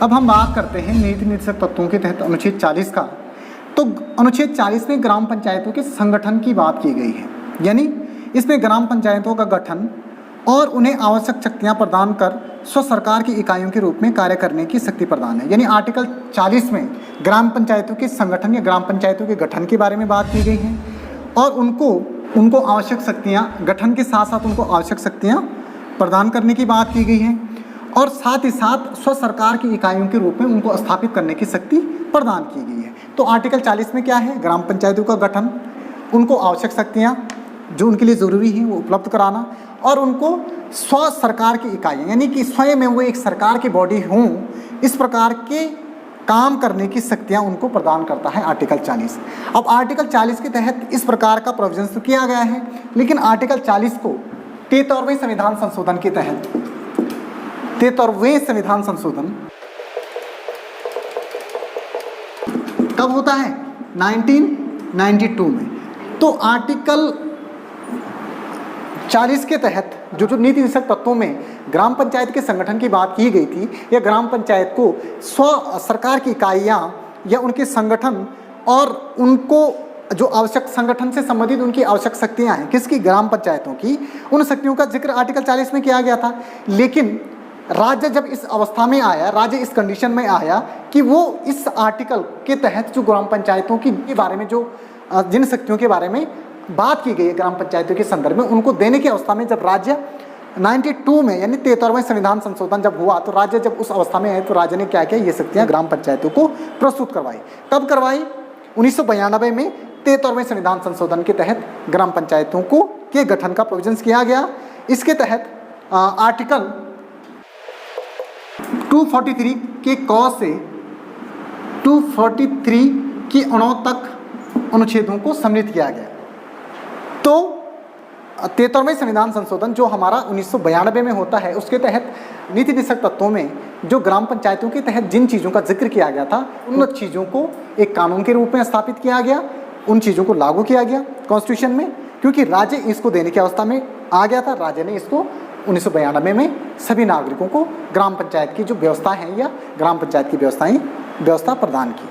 अब हम बात करते हैं नीति निर्देशक तत्वों के तहत अनुच्छेद 40 का। तो अनुच्छेद 40 में ग्राम पंचायतों के संगठन की बात की गई है, यानी इसमें ग्राम पंचायतों का गठन और उन्हें आवश्यक शक्तियां प्रदान कर स्व सरकार की इकाइयों के रूप में कार्य करने की शक्ति प्रदान है। यानी आर्टिकल 40 में ग्राम पंचायतों के संगठन या ग्राम पंचायतों के गठन के बारे में बात की गई है और उनको आवश्यक शक्तियां, गठन के साथ साथ उनको आवश्यक शक्तियां प्रदान करने की बात की गई है और साथ ही साथ स्व सरकार की इकाइयों के रूप में उनको स्थापित करने की शक्ति प्रदान की गई है। तो आर्टिकल 40 में क्या है? ग्राम पंचायतों का गठन, उनको आवश्यक शक्तियाँ जो उनके लिए ज़रूरी हैं वो उपलब्ध कराना और उनको स्व सरकार की इकाइयाँ, यानी कि स्वयं में वो एक सरकार की बॉडी हों, इस प्रकार के काम करने की शक्तियाँ उनको प्रदान करता है आर्टिकल 40। अब आर्टिकल 40 के तहत इस प्रकार का प्रोविजन तो किया गया है, लेकिन आर्टिकल 40 को 73वें संविधान संशोधन के तहत 73वें संविधान संशोधन कब होता है? 1992 में। तो आर्टिकल 40 के तहत जो नीति निर्देशक तत्वों में ग्राम पंचायत के संगठन की बात की गई थी, या ग्राम पंचायत को स्व सरकार की इकाइयाँ या उनके संगठन और उनको जो आवश्यक संगठन से संबंधित उनकी आवश्यक शक्तियाँ हैं, किसकी? ग्राम पंचायतों की, उन शक्तियों का जिक्र आर्टिकल 40 में किया गया था। लेकिन राज्य जब इस अवस्था में आया, राज्य इस कंडीशन में आया कि वो इस आर्टिकल के तहत जो ग्राम पंचायतों के बारे में जो जिन शक्तियों के बारे में बात की गई है ग्राम पंचायतों के संदर्भ में, उनको देने की अवस्था में जब राज्य 92 में यानी 73वें संविधान संशोधन जब हुआ, तो राज्य जब उस अवस्था में आए तो राज्य ने क्या किया? ये शक्तियाँ ग्राम पंचायतों को प्रस्तुत करवाई। कब करवाई? 1992 में 73वें संविधान संशोधन के तहत ग्राम पंचायतों को के गठन का प्रोविजन किया गया। इसके तहत आर्टिकल 243 के क से 243 की 9 तक अनुच्छेदों को सम्मिलित किया गया। तो 73वें संविधान संशोधन जो हमारा 1992 में होता है, उसके तहत नीति निर्देशक तत्वों में जो ग्राम पंचायतों के तहत जिन चीज़ों का जिक्र किया गया था, उन चीज़ों को एक कानून के रूप में स्थापित किया गया, उन चीज़ों को लागू किया गया कॉन्स्टिट्यूशन में, क्योंकि राज्य इसको देने की अवस्था में आ गया था। राज्य ने इसको 1992 में सभी नागरिकों को ग्राम पंचायत की जो व्यवस्था है या ग्राम पंचायत की व्यवस्था प्रदान की।